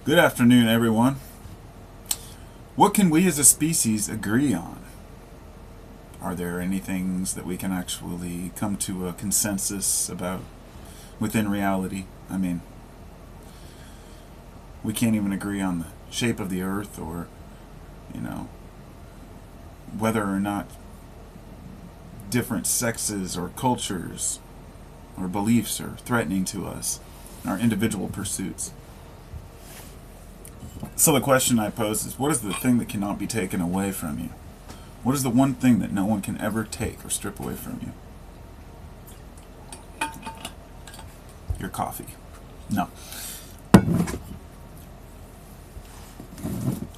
Good afternoon, everyone. What can we as a species agree on? Are there any things that we can actually come to a consensus about within reality? I mean, we can't even agree on the shape of the earth or, you know, whether or not different sexes or cultures or beliefs are threatening to us in our individual pursuits. So the question I pose is, what is the thing that cannot be taken away from you? What is the one thing that no one can ever take or strip away from you? Your coffee. No.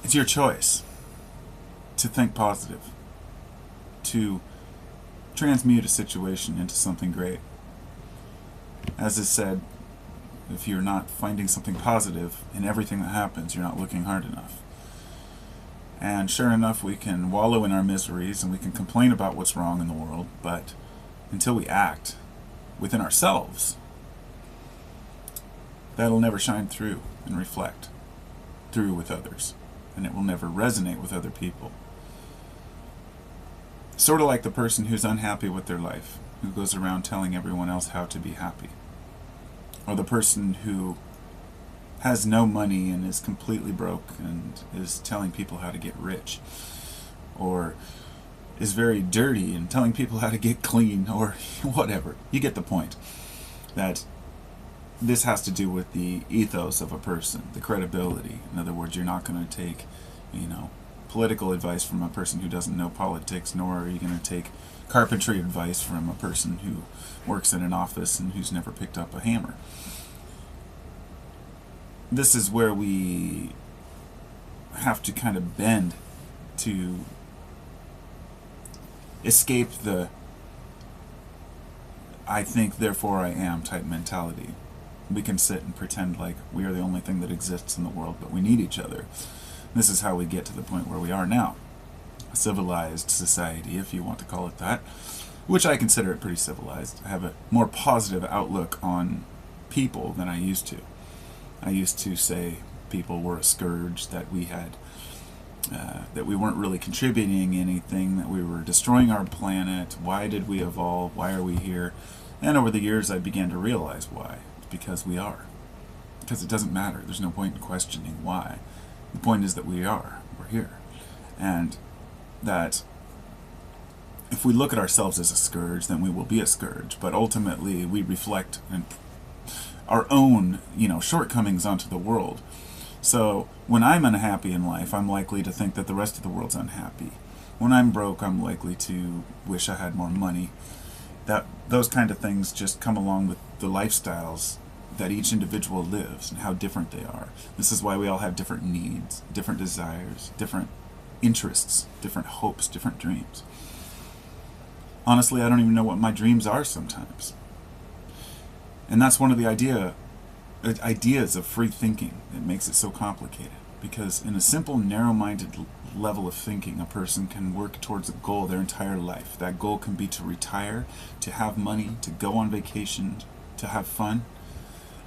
It's your choice to think positive, to transmute a situation into something great. As is said, if you're not finding something positive in everything that happens, you're not looking hard enough. And sure enough, we can wallow in our miseries and we can complain about what's wrong in the world, but until we act within ourselves, that'll never shine through and reflect through with others, and it will never resonate with other people. Sort of like the person who's unhappy with their life, who goes around telling everyone else how to be happy. Or the person who has no money and is completely broke and is telling people how to get rich. Or is very dirty and telling people how to get clean, or whatever. You get the point. That this has to do with the ethos of a person, the credibility. In other words, you're not going to take, political advice from a person who doesn't know politics, nor are you going to take carpentry advice from a person who works in an office and who's never picked up a hammer. This is where we have to kind of bend to escape the I think, therefore I am type mentality. We can sit and pretend like we are the only thing that exists in the world, but we need each other. This is how we get to the point where we are now. A civilized society, if you want to call it that, which I consider it pretty civilized. I have a more positive outlook on people than I used to. I used to say people were a scourge, that we had, that we weren't really contributing anything, that we were destroying our planet. Why did we evolve? Why are we here? And over the years I began to realize why. It's because we are. Because it doesn't matter. There's no point in questioning why. The point is that we are. We're here. And that if we look at ourselves as a scourge, then we will be a scourge. But ultimately we reflect our own, shortcomings onto the world. So when I'm unhappy in life, I'm likely to think that the rest of the world's unhappy. When I'm broke, I'm likely to wish I had more money. Those kind of things just come along with the lifestyles that each individual lives and how different they are. This is why we all have different needs, different desires, different interests, different hopes, different dreams. Honestly, I don't even know what my dreams are sometimes. And that's one of the ideas of free thinking that makes it so complicated. Because in a simple, narrow-minded level of thinking, a person can work towards a goal their entire life. That goal can be to retire, to have money, to go on vacation, to have fun.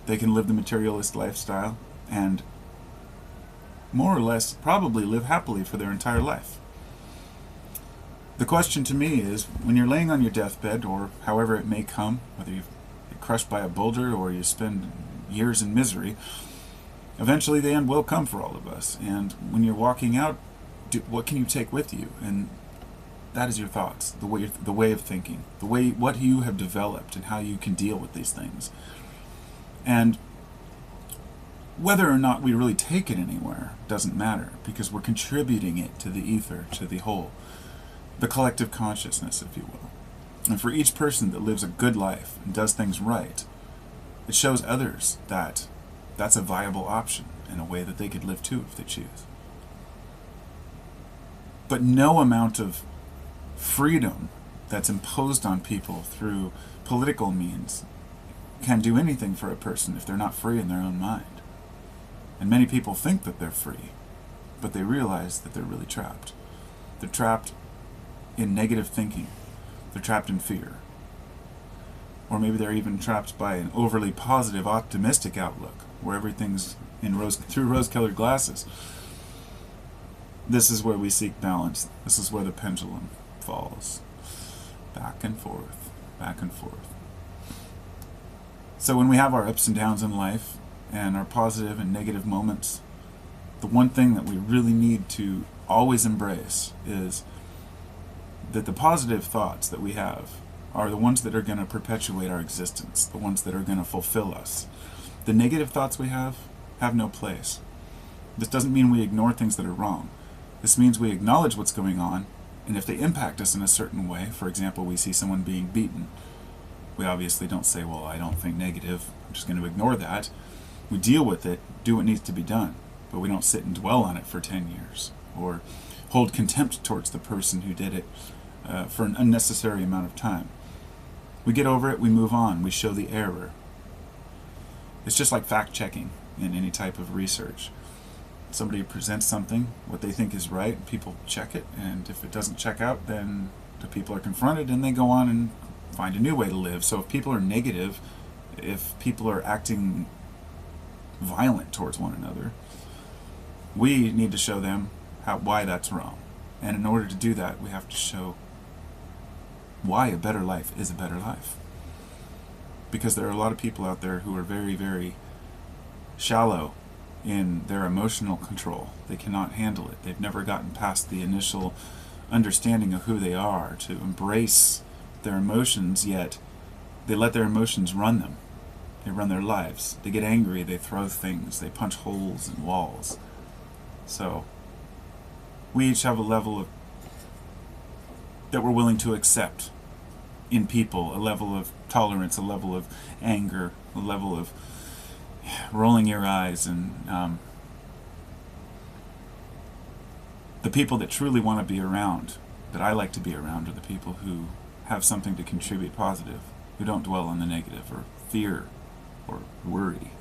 They can live the materialist lifestyle and more or less probably live happily for their entire life. The question to me is, when you're laying on your deathbed, or however it may come, whether you're crushed by a boulder or you spend years in misery, eventually the end will come for all of us. And when you're walking out, what can you take with you? And that is your thoughts, the way of thinking, what you have developed and how you can deal with these things. And whether or not we really take it anywhere doesn't matter, because we're contributing it to the ether, to the whole, the collective consciousness, if you will. And for each person that lives a good life and does things right, it shows others that that's a viable option in a way that they could live too if they choose. But no amount of freedom that's imposed on people through political means can do anything for a person if they're not free in their own mind. And many people think that they're free, but they realize that they're really trapped. They're trapped in negative thinking. They're trapped in fear. Or maybe they're even trapped by an overly positive, optimistic outlook, where everything's through rose-colored glasses. This is where we seek balance. This is where the pendulum falls. Back and forth, back and forth. So when we have our ups and downs in life, and our positive and negative moments, the one thing that we really need to always embrace is that the positive thoughts that we have are the ones that are going to perpetuate our existence, the ones that are going to fulfill us. The negative thoughts we have no place. This doesn't mean we ignore things that are wrong. This means we acknowledge what's going on, and if they impact us in a certain way, for example, we see someone being beaten, we obviously don't say, well, I don't think negative, I'm just going to ignore that. We deal with it, do what needs to be done, but we don't sit and dwell on it for 10 years, or hold contempt towards the person who did it for an unnecessary amount of time. We get over it, we move on, we show the error. It's just like fact-checking in any type of research. Somebody presents something, what they think is right, people check it, and if it doesn't check out, then the people are confronted and they go on and find a new way to live. So if people are negative, if people are acting violent towards one another, we need to show them why that's wrong. And in order to do that, we have to show why a better life is a better life. Because there are a lot of people out there who are very, very shallow in their emotional control. They cannot handle it. They've never gotten past the initial understanding of who they are, to embrace their emotions, yet they let their emotions run them. They run their lives. They get angry, they throw things, they punch holes in walls. So we each have a level of that we're willing to accept in people, a level of tolerance, a level of anger, a level of rolling your eyes, and the people that truly want to be around, that I like to be around, are the people who have something to contribute positive, who don't dwell on the negative or fear or worry.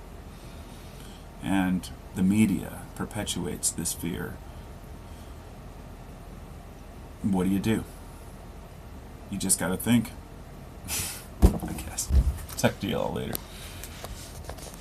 And the media perpetuates this fear. What do? You just gotta think. I guess. Talk to you all later.